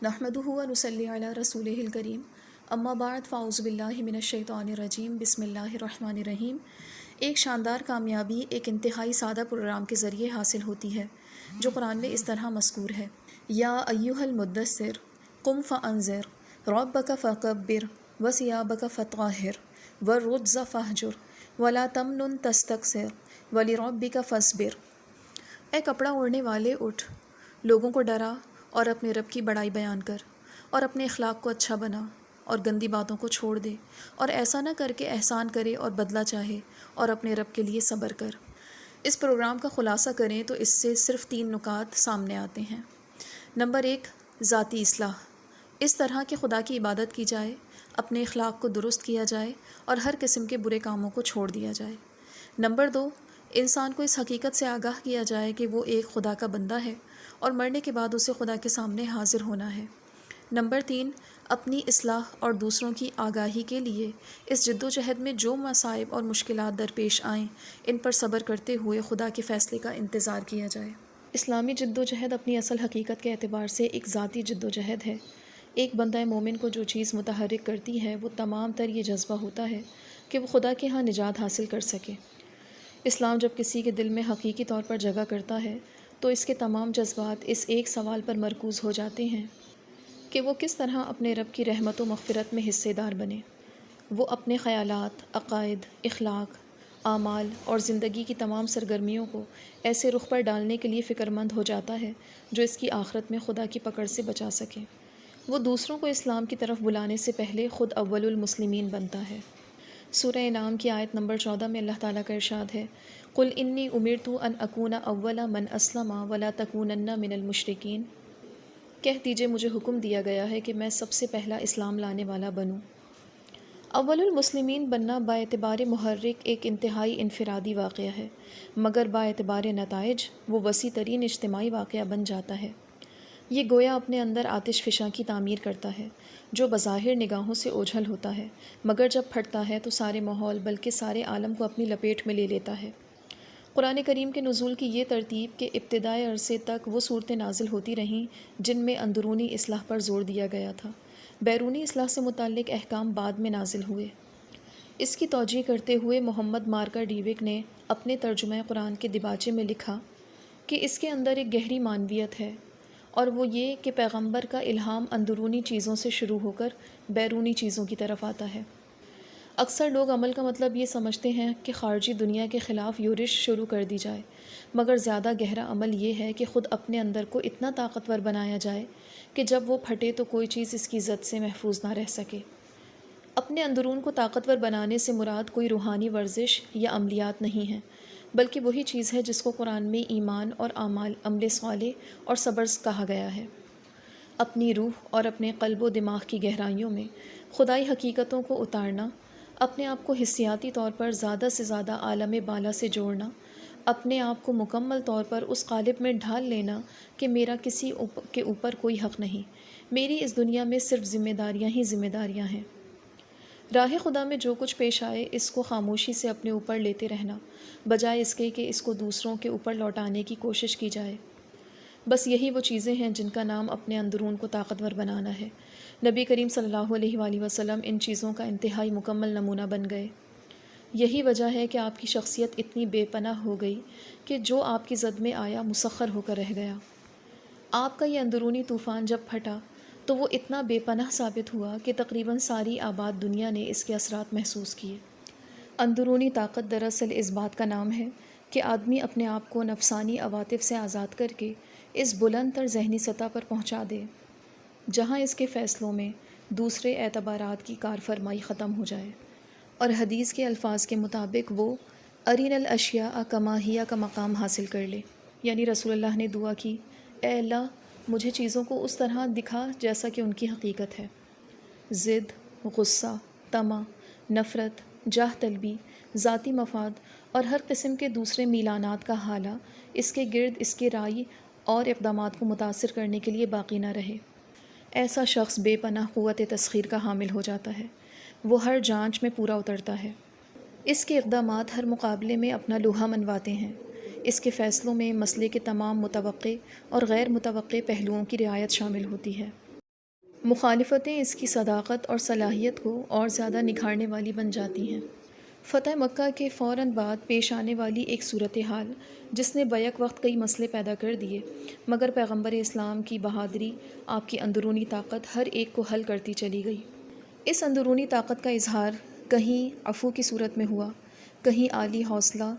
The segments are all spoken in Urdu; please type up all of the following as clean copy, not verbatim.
نحمدہ و نصلی علی رسولہ الکریم اما بعد فاعوذ باللہ من الشیطان الرجیم بسم اللہ الرحمن الرحیم۔ ایک شاندار کامیابی ایک انتہائی سادہ پروگرام کے ذریعے حاصل ہوتی ہے جو قرآن میں اس طرح مذکور ہے: یا ایھا المدثر قم فانذر ربک فکبر وثیابک فطہر والرجز فاہجر ولا تمنن تستکثر ولربک فاصبر۔ اے کپڑا اوڑھنے والے اٹھ، لوگوں کو ڈرا اور اپنے رب کی بڑائی بیان کر، اور اپنے اخلاق کو اچھا بنا اور گندی باتوں کو چھوڑ دے، اور ایسا نہ کر کے احسان کرے اور بدلہ چاہے، اور اپنے رب کے لیے صبر کر۔ اس پروگرام کا خلاصہ کریں تو اس سے صرف 3 نکات سامنے آتے ہیں۔ نمبر 1، ذاتی اصلاح، اس طرح کہ خدا کی عبادت کی جائے، اپنے اخلاق کو درست کیا جائے اور ہر قسم کے برے کاموں کو چھوڑ دیا جائے۔ نمبر 2، انسان کو اس حقیقت سے آگاہ کیا جائے کہ وہ ایک خدا کا بندہ ہے اور مرنے کے بعد اسے خدا کے سامنے حاضر ہونا ہے۔ نمبر 3، اپنی اصلاح اور دوسروں کی آگاہی کے لیے اس جد و جہد میں جو مصائب اور مشکلات درپیش آئیں ان پر صبر کرتے ہوئے خدا کے فیصلے کا انتظار کیا جائے۔ اسلامی جد و جہد اپنی اصل حقیقت کے اعتبار سے ایک ذاتی جد و جہد ہے۔ ایک بندہ مومن کو جو چیز متحرک کرتی ہے وہ تمام تر یہ جذبہ ہوتا ہے کہ وہ خدا کے ہاں نجات حاصل کر سکے۔ اسلام جب کسی کے دل میں حقیقی طور پر جگہ کرتا ہے تو اس کے تمام جذبات اس ایک سوال پر مرکوز ہو جاتے ہیں کہ وہ کس طرح اپنے رب کی رحمت و مغفرت میں حصے دار بنے۔ وہ اپنے خیالات، عقائد، اخلاق، اعمال اور زندگی کی تمام سرگرمیوں کو ایسے رخ پر ڈالنے کے لیے فکر مند ہو جاتا ہے جو اس کی آخرت میں خدا کی پکڑ سے بچا سکے۔ وہ دوسروں کو اسلام کی طرف بلانے سے پہلے خود اول المسلمین بنتا ہے۔ سورہ انعام کی آیت نمبر 14 میں اللہ تعالیٰ کا ارشاد ہے: قُلْ إِنِّي أُمِرْتُ أَنْ أَكُونَ أَوَّلَ مَنْ أَسْلَمَ وَلَا تَكُونَنَّ مِنَ الْمُشْرِكِينَ۔ کہہ دیجئے مجھے حکم دیا گیا ہے کہ میں سب سے پہلا اسلام لانے والا بنوں۔ اول المسلمین بننا باعتبار محرک ایک انتہائی انفرادی واقعہ ہے، مگر باعتبار نتائج وہ وسیع ترین اجتماعی واقعہ بن جاتا ہے۔ یہ گویا اپنے اندر آتش فشاں کی تعمیر کرتا ہے جو بظاہر نگاہوں سے اوجھل ہوتا ہے، مگر جب پھٹتا ہے تو سارے ماحول بلکہ سارے عالم کو اپنی لپیٹ میں لے لیتا ہے۔ قرآن کریم کے نزول کی یہ ترتیب کہ ابتدائی عرصے تک وہ صورتیں نازل ہوتی رہیں جن میں اندرونی اصلاح پر زور دیا گیا تھا، بیرونی اصلاح سے متعلق احکام بعد میں نازل ہوئے۔ اس کی توجیہ کرتے ہوئے محمد مارکر ڈیوک نے اپنے ترجمہ قرآن کے دیباچے میں لکھا کہ اس کے اندر ایک گہری معنویت ہے، اور وہ یہ کہ پیغمبر کا الہام اندرونی چیزوں سے شروع ہو کر بیرونی چیزوں کی طرف آتا ہے۔ اکثر لوگ عمل کا مطلب یہ سمجھتے ہیں کہ خارجی دنیا کے خلاف یورش شروع کر دی جائے، مگر زیادہ گہرا عمل یہ ہے کہ خود اپنے اندر کو اتنا طاقتور بنایا جائے کہ جب وہ پھٹے تو کوئی چیز اس کی زد سے محفوظ نہ رہ سکے۔ اپنے اندرون کو طاقتور بنانے سے مراد کوئی روحانی ورزش یا عملیات نہیں ہے، بلکہ وہی چیز ہے جس کو قرآن میں ایمان اور اعمال، عمل صالح اور صبر کہا گیا ہے۔ اپنی روح اور اپنے قلب و دماغ کی گہرائیوں میں خدائی حقیقتوں کو اتارنا، اپنے آپ کو حسیاتی طور پر زیادہ سے زیادہ عالم بالا سے جوڑنا، اپنے آپ کو مکمل طور پر اس قالب میں ڈھال لینا کہ میرا کسی کے اوپر کوئی حق نہیں، میری اس دنیا میں صرف ذمہ داریاں ہی ذمہ داریاں ہیں۔ راہ خدا میں جو کچھ پیش آئے اس کو خاموشی سے اپنے اوپر لیتے رہنا، بجائے اس کے کہ اس کو دوسروں کے اوپر لوٹانے کی کوشش کی جائے۔ بس یہی وہ چیزیں ہیں جن کا نام اپنے اندرون کو طاقتور بنانا ہے۔ نبی کریم صلی اللہ علیہ وآلہ وسلم ان چیزوں کا انتہائی مکمل نمونہ بن گئے۔ یہی وجہ ہے کہ آپ کی شخصیت اتنی بے پناہ ہو گئی کہ جو آپ کی زد میں آیا مسخر ہو کر رہ گیا۔ آپ کا یہ اندرونی طوفان جب پھٹا تو وہ اتنا بے پناہ ثابت ہوا کہ تقریباً ساری آباد دنیا نے اس کے اثرات محسوس کیے۔ اندرونی طاقت دراصل اس بات کا نام ہے کہ آدمی اپنے آپ کو نفسانی عواطف سے آزاد کر کے اس بلند تر ذہنی سطح پر پہنچا دے جہاں اس کے فیصلوں میں دوسرے اعتبارات کی کار فرمائی ختم ہو جائے، اور حدیث کے الفاظ کے مطابق وہ ارین الاشیاء کما ہی کا مقام حاصل کر لے۔ یعنی رسول اللہ نے دعا کی: اے اللہ، مجھے چیزوں کو اس طرح دکھا جیسا کہ ان کی حقیقت ہے۔ ضد، غصہ، طمع، نفرت، جاہ طلبی، ذاتی مفاد اور ہر قسم کے دوسرے میلانات کا حالہ اس کے گرد اس کے رائے اور اقدامات کو متاثر کرنے کے لیے باقی نہ رہے۔ ایسا شخص بے پناہ قوت تسخیر کا حامل ہو جاتا ہے، وہ ہر جانچ میں پورا اترتا ہے، اس کے اقدامات ہر مقابلے میں اپنا لوہا منواتے ہیں، اس کے فیصلوں میں مسئلے کے تمام متوقع اور غیر متوقع پہلوؤں کی رعایت شامل ہوتی ہے۔ مخالفتیں اس کی صداقت اور صلاحیت کو اور زیادہ نکھارنے والی بن جاتی ہیں۔ فتح مکہ کے فوراً بعد پیش آنے والی ایک صورتحال جس نے بیک وقت کئی مسئلے پیدا کر دیے، مگر پیغمبر اسلام کی بہادری، آپ کی اندرونی طاقت ہر ایک کو حل کرتی چلی گئی۔ اس اندرونی طاقت کا اظہار کہیں عفو کی صورت میں ہوا، کہیں عالی حوصلہ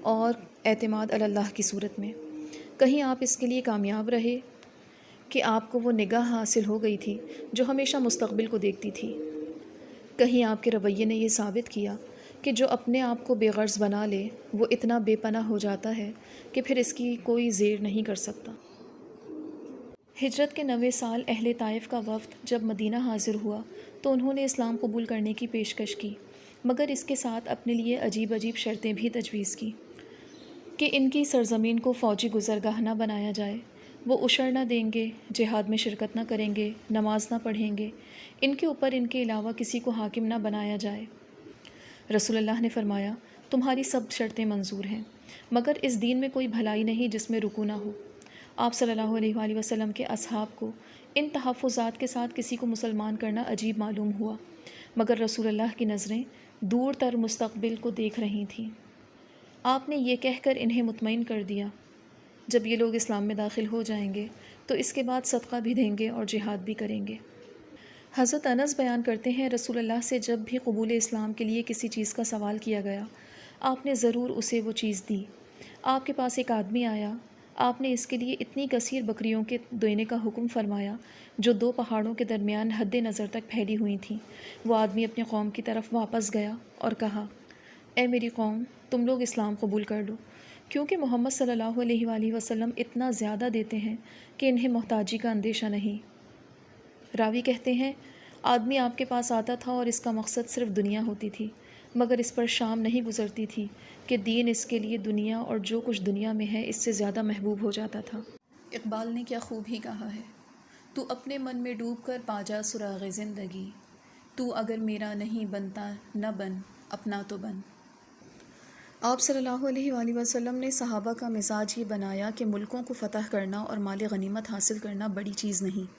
اور اعتماد علی اللہ کی صورت میں، کہیں آپ اس کے لیے کامیاب رہے کہ آپ کو وہ نگاہ حاصل ہو گئی تھی جو ہمیشہ مستقبل کو دیکھتی تھی، کہیں آپ کے رویے نے یہ ثابت کیا کہ جو اپنے آپ کو بے غرض بنا لے وہ اتنا بے پناہ ہو جاتا ہے کہ پھر اس کی کوئی زیر نہیں کر سکتا۔ ہجرت کے 9ویں سال اہل طائف کا وفد جب مدینہ حاضر ہوا تو انہوں نے اسلام قبول کرنے کی پیشکش کی، مگر اس کے ساتھ اپنے لیے عجیب عجیب شرطیں بھی تجویز کی کہ ان کی سرزمین کو فوجی گزرگاہ نہ بنایا جائے، وہ عشر نہ دیں گے، جہاد میں شرکت نہ کریں گے، نماز نہ پڑھیں گے، ان کے اوپر ان کے علاوہ کسی کو حاکم نہ بنایا جائے۔ رسول اللہ نے فرمایا، تمہاری سب شرطیں منظور ہیں، مگر اس دین میں کوئی بھلائی نہیں جس میں رکو نہ ہو۔ آپ صلی اللہ علیہ وآلہ وسلم کے اصحاب کو ان تحفظات کے ساتھ کسی کو مسلمان کرنا عجیب معلوم ہوا، مگر رسول اللہ کی نظریں دور تر مستقبل کو دیکھ رہی تھیں۔ آپ نے یہ کہہ کر انہیں مطمئن کر دیا، جب یہ لوگ اسلام میں داخل ہو جائیں گے تو اس کے بعد صدقہ بھی دیں گے اور جہاد بھی کریں گے۔ حضرت انس بیان کرتے ہیں، رسول اللہ سے جب بھی قبول اسلام کے لیے کسی چیز کا سوال کیا گیا، آپ نے ضرور اسے وہ چیز دی۔ آپ کے پاس ایک آدمی آیا، آپ نے اس کے لیے اتنی کثیر بکریوں کے دینے کا حکم فرمایا جو 2 پہاڑوں کے درمیان حد نظر تک پھیلی ہوئی تھیں۔ وہ آدمی اپنی قوم کی طرف واپس گیا اور کہا، اے میری قوم، تم لوگ اسلام قبول کر لو، کیونکہ محمد صلی اللہ علیہ وآلہ وسلم اتنا زیادہ دیتے ہیں کہ انہیں محتاجی کا اندیشہ نہیں۔ راوی کہتے ہیں، آدمی آپ کے پاس آتا تھا اور اس کا مقصد صرف دنیا ہوتی تھی، مگر اس پر شام نہیں گزرتی تھی کہ دین اس کے لیے دنیا اور جو کچھ دنیا میں ہے اس سے زیادہ محبوب ہو جاتا تھا۔ اقبال نے کیا خوب ہی کہا ہے، تو اپنے من میں ڈوب کر پا جا سراغ زندگی، تو اگر میرا نہیں بنتا نہ بن، اپنا تو بن۔ آپ صلی اللہ علیہ وآلہ وسلم نے صحابہ کا مزاج یہ بنایا کہ ملکوں کو فتح کرنا اور مال غنیمت حاصل کرنا بڑی چیز نہیں،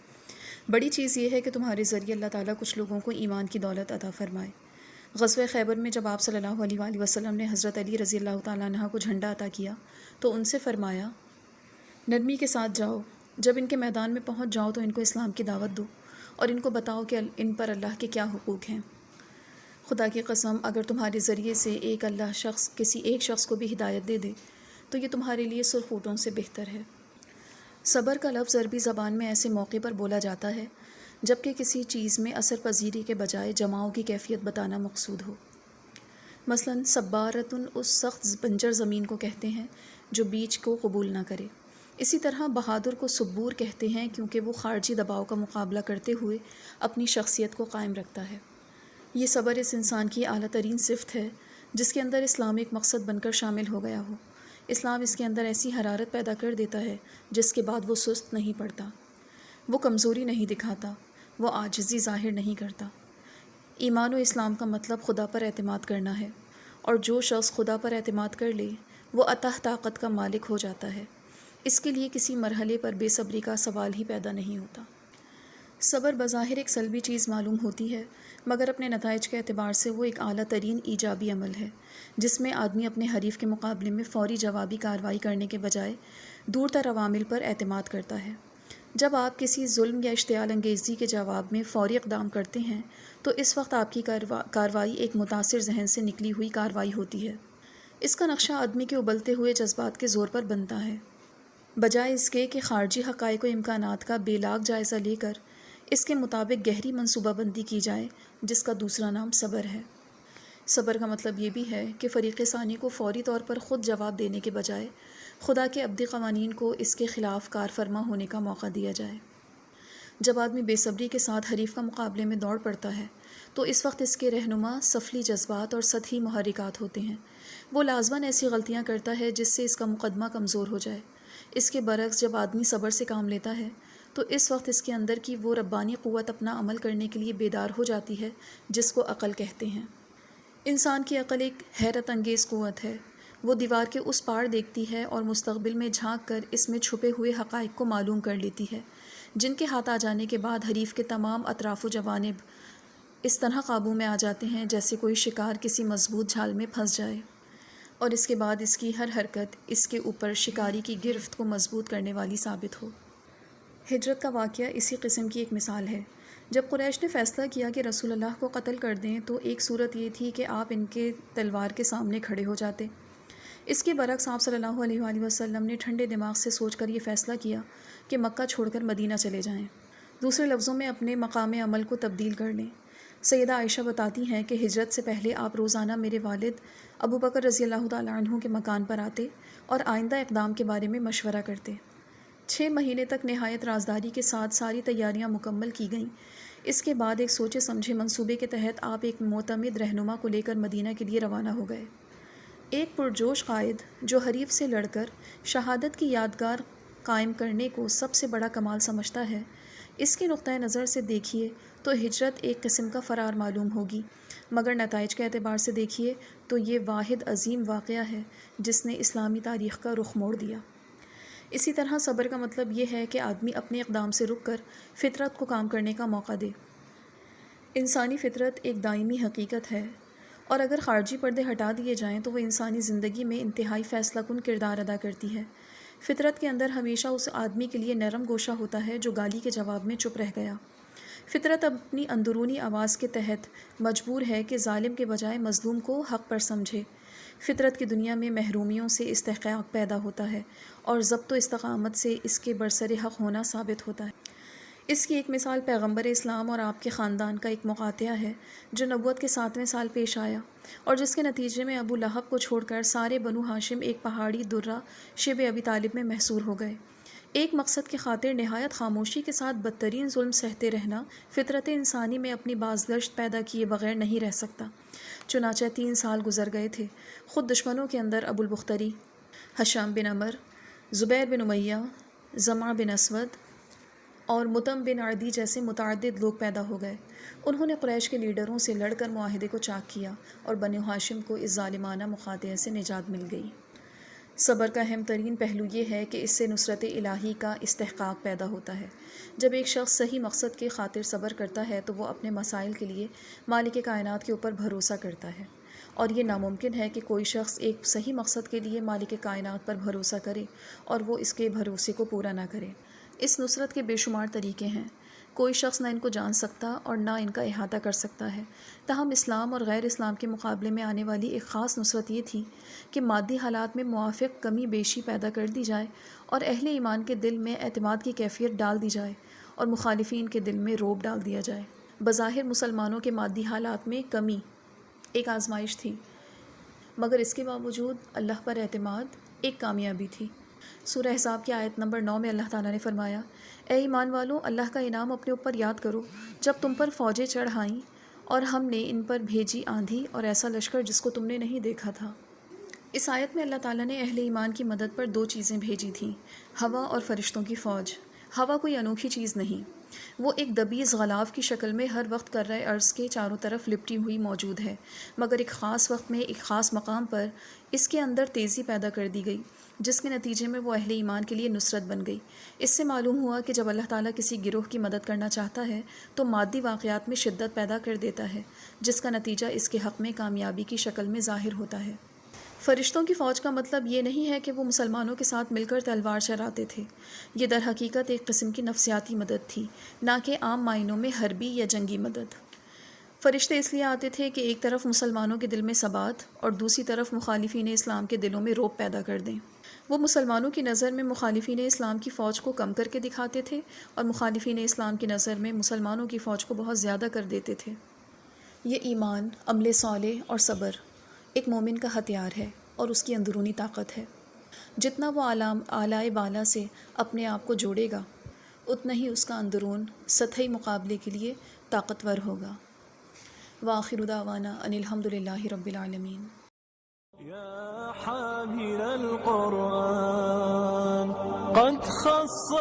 بڑی چیز یہ ہے کہ تمہارے ذریعے اللہ تعالیٰ کچھ لوگوں کو ایمان کی دولت عطا فرمائے۔ غزوہ خیبر میں جب آپ صلی اللہ علیہ وآلہ وسلم نے حضرت علی رضی اللہ تعالیٰ عنہ کو جھنڈا عطا کیا تو ان سے فرمایا، نرمی کے ساتھ جاؤ، جب ان کے میدان میں پہنچ جاؤ تو ان کو اسلام کی دعوت دو اور ان کو بتاؤ کہ ان پر اللہ کے کیا حقوق ہیں۔ خدا کی قسم، اگر تمہارے ذریعے سے کسی ایک شخص کو بھی ہدایت دے دے تو یہ تمہارے لیے سرخ اونٹوں سے بہتر ہے۔ صبر کا لفظ عربی زبان میں ایسے موقع پر بولا جاتا ہے جبکہ کسی چیز میں اثر پذیری کے بجائے جماؤ کی کیفیت بتانا مقصود ہو۔ مثلاً صبارتن اس سخت بنجر زمین کو کہتے ہیں جو بیج کو قبول نہ کرے۔ اسی طرح بہادر کو صبور کہتے ہیں کیونکہ وہ خارجی دباؤ کا مقابلہ کرتے ہوئے اپنی شخصیت کو قائم رکھتا ہے۔ یہ صبر اس انسان کی اعلیٰ ترین صفت ہے جس کے اندر اسلام ایک مقصد بن کر شامل ہو گیا ہو۔ اسلام اس کے اندر ایسی حرارت پیدا کر دیتا ہے جس کے بعد وہ سست نہیں پڑتا، وہ کمزوری نہیں دکھاتا، وہ عاجزی ظاہر نہیں کرتا۔ ایمان و اسلام کا مطلب خدا پر اعتماد کرنا ہے، اور جو شخص خدا پر اعتماد کر لے وہ عطا طاقت کا مالک ہو جاتا ہے۔ اس کے لیے کسی مرحلے پر بے صبری کا سوال ہی پیدا نہیں ہوتا۔ صبر بظاہر ایک سلبی چیز معلوم ہوتی ہے، مگر اپنے نتائج کے اعتبار سے وہ ایک اعلیٰ ترین ایجابی عمل ہے جس میں آدمی اپنے حریف کے مقابلے میں فوری جوابی کارروائی کرنے کے بجائے دور تر عوامل پر اعتماد کرتا ہے۔ جب آپ کسی ظلم یا اشتعال انگیزی کے جواب میں فوری اقدام کرتے ہیں تو اس وقت آپ کی کارروائی ایک متاثر ذہن سے نکلی ہوئی کارروائی ہوتی ہے۔ اس کا نقشہ آدمی کے ابلتے ہوئے جذبات کے زور پر بنتا ہے، بجائے اس کے کہ خارجی حقائق و امکانات کا بے لاگ جائزہ لے کر اس کے مطابق گہری منصوبہ بندی کی جائے، جس کا دوسرا نام صبر ہے۔ صبر کا مطلب یہ بھی ہے کہ فریق ثانی کو فوری طور پر خود جواب دینے کے بجائے خدا کے ابدی قوانین کو اس کے خلاف کار فرما ہونے کا موقع دیا جائے۔ جب آدمی بے صبری کے ساتھ حریف کا مقابلے میں دوڑ پڑتا ہے تو اس وقت اس کے رہنما سفلی جذبات اور سطحی محرکات ہوتے ہیں۔ وہ لازماً ایسی غلطیاں کرتا ہے جس سے اس کا مقدمہ کمزور ہو جائے۔ اس کے برعکس جب آدمی صبر سے کام لیتا ہے تو اس وقت اس کے اندر کی وہ ربانی قوت اپنا عمل کرنے کے لیے بیدار ہو جاتی ہے جس کو عقل کہتے ہیں۔ انسان کی عقل ایک حیرت انگیز قوت ہے، وہ دیوار کے اس پار دیکھتی ہے اور مستقبل میں جھانک کر اس میں چھپے ہوئے حقائق کو معلوم کر لیتی ہے، جن کے ہاتھ آ جانے کے بعد حریف کے تمام اطراف و جوانب اس طرح قابو میں آ جاتے ہیں جیسے کوئی شکار کسی مضبوط جھال میں پھنس جائے، اور اس کے بعد اس کی ہر حرکت اس کے اوپر شکاری کی گرفت کو مضبوط کرنے والی ثابت ہو۔ ہجرت کا واقعہ اسی قسم کی ایک مثال ہے۔ جب قریش نے فیصلہ کیا کہ رسول اللہ کو قتل کر دیں تو ایک صورت یہ تھی کہ آپ ان کے تلوار کے سامنے کھڑے ہو جاتے۔ اس کے برعکس آپ صلی اللہ علیہ وآلہ وسلم نے ٹھنڈے دماغ سے سوچ کر یہ فیصلہ کیا کہ مکہ چھوڑ کر مدینہ چلے جائیں، دوسرے لفظوں میں اپنے مقام عمل کو تبدیل کر لیں۔ سیدہ عائشہ بتاتی ہیں کہ ہجرت سے پہلے آپ روزانہ میرے والد ابو بکر رضی اللہ تعالیٰ عنہ کے مکان پر آتے اور آئندہ اقدام کے بارے میں مشورہ کرتے۔ 6 مہینے تک نہایت رازداری کے ساتھ ساری تیاریاں مکمل کی گئیں۔ اس کے بعد ایک سوچے سمجھے منصوبے کے تحت آپ ایک معتمد رہنما کو لے کر مدینہ کے لیے روانہ ہو گئے۔ ایک پرجوش قائد جو حریف سے لڑ کر شہادت کی یادگار قائم کرنے کو سب سے بڑا کمال سمجھتا ہے، اس کے نقطۂ نظر سے دیکھیے تو ہجرت ایک قسم کا فرار معلوم ہوگی، مگر نتائج کے اعتبار سے دیکھیے تو یہ واحد عظیم واقعہ ہے جس نے اسلامی تاریخ کا رخ موڑ دیا۔ اسی طرح صبر کا مطلب یہ ہے کہ آدمی اپنے اقدام سے رک کر فطرت کو کام کرنے کا موقع دے۔ انسانی فطرت ایک دائمی حقیقت ہے، اور اگر خارجی پردے ہٹا دیے جائیں تو وہ انسانی زندگی میں انتہائی فیصلہ کن کردار ادا کرتی ہے۔ فطرت کے اندر ہمیشہ اس آدمی کے لیے نرم گوشہ ہوتا ہے جو گالی کے جواب میں چپ رہ گیا۔ فطرت اپنی اندرونی آواز کے تحت مجبور ہے کہ ظالم کے بجائے مظلوم کو حق پر سمجھے۔ فطرت کی دنیا میں محرومیوں سے استحقاق پیدا ہوتا ہے اور ضبط و استقامت سے اس کے برسر حق ہونا ثابت ہوتا ہے۔ اس کی ایک مثال پیغمبر اسلام اور آپ کے خاندان کا ایک مقاطعہ ہے جو نبوت کے 7ویں سال پیش آیا اور جس کے نتیجے میں ابو لہب کو چھوڑ کر سارے بنو ہاشم ایک پہاڑی درہ شب ابی طالب میں محصور ہو گئے۔ ایک مقصد کی خاطر نہایت خاموشی کے ساتھ بدترین ظلم سہتے رہنا فطرت انسانی میں اپنی بازگشت پیدا کیے بغیر نہیں رہ سکتا۔ چنانچہ 3 سال گزر گئے تھے۔ خود دشمنوں کے اندر ابو البختری، ہشام بن عمر، زبیر بن امیہ، زمع بن اسود اور مطعم بن عدی جیسے متعدد لوگ پیدا ہو گئے۔ انہوں نے قریش کے لیڈروں سے لڑ کر معاہدے کو چاک کیا اور بنو ہاشم کو اس ظالمانہ مقاطعے سے نجات مل گئی۔ صبر کا اہم ترین پہلو یہ ہے کہ اس سے نصرت الہی کا استحقاق پیدا ہوتا ہے۔ جب ایک شخص صحیح مقصد کی خاطر صبر کرتا ہے تو وہ اپنے مسائل کے لیے مالک کائنات کے اوپر بھروسہ کرتا ہے، اور یہ ناممکن ہے کہ کوئی شخص ایک صحیح مقصد کے لیے مالک کائنات پر بھروسہ کرے اور وہ اس کے بھروسے کو پورا نہ کرے۔ اس نصرت کے بے شمار طریقے ہیں، کوئی شخص نہ ان کو جان سکتا اور نہ ان کا احاطہ کر سکتا ہے۔ تاہم اسلام اور غیر اسلام کے مقابلے میں آنے والی ایک خاص نصرت یہ تھی کہ مادی حالات میں موافق کمی بیشی پیدا کر دی جائے اور اہل ایمان کے دل میں اعتماد کی کیفیت ڈال دی جائے اور مخالفین کے دل میں رعب ڈال دیا جائے۔ بظاہر مسلمانوں کے مادی حالات میں کمی ایک آزمائش تھی، مگر اس کے باوجود اللہ پر اعتماد ایک کامیابی تھی۔ سورہ احزاب کی آیت نمبر 9 میں اللہ تعالیٰ نے فرمایا، اے ایمان والو، اللہ کا انعام اپنے اوپر یاد کرو جب تم پر فوجیں چڑھائیں اور ہم نے ان پر بھیجی آندھی اور ایسا لشکر جس کو تم نے نہیں دیکھا تھا۔ اس آیت میں اللہ تعالیٰ نے اہل ایمان کی مدد پر 2 چیزیں بھیجی تھیں، ہوا اور فرشتوں کی فوج۔ ہوا کوئی انوکھی چیز نہیں، وہ ایک دبیز غلاف کی شکل میں ہر وقت کرۂ ارض کے چاروں طرف لپٹی ہوئی موجود ہے، مگر ایک خاص وقت میں ایک خاص مقام پر اس کے اندر تیزی پیدا کر دی گئی، جس کے نتیجے میں وہ اہل ایمان کے لیے نصرت بن گئی۔ اس سے معلوم ہوا کہ جب اللہ تعالیٰ کسی گروہ کی مدد کرنا چاہتا ہے تو مادی واقعات میں شدت پیدا کر دیتا ہے، جس کا نتیجہ اس کے حق میں کامیابی کی شکل میں ظاہر ہوتا ہے۔ فرشتوں کی فوج کا مطلب یہ نہیں ہے کہ وہ مسلمانوں کے ساتھ مل کر تلوار چلاتے تھے، یہ در حقیقت ایک قسم کی نفسیاتی مدد تھی، نہ کہ عام معنوں میں حربی یا جنگی مدد۔ فرشتے اس لیے آتے تھے کہ ایک طرف مسلمانوں کے دل میں ثبات اور دوسری طرف مخالفین اسلام کے دلوں میں رعب پیدا کر دیں۔ وہ مسلمانوں کی نظر میں مخالفین اسلام کی فوج کو کم کر کے دکھاتے تھے اور مخالفین اسلام کی نظر میں مسلمانوں کی فوج کو بہت زیادہ کر دیتے تھے۔ یہ ایمان، عمل صالح اور صبر ایک مومن کا ہتھیار ہے اور اس کی اندرونی طاقت ہے۔ جتنا وہ اعلیٰ بالا سے اپنے آپ کو جوڑے گا، اتنا ہی اس کا اندرون سطحی مقابلے کے لیے طاقتور ہوگا۔ وآخر دعوانا ان الحمد للہ رب العالمین۔ يا حامل القرآن قد خص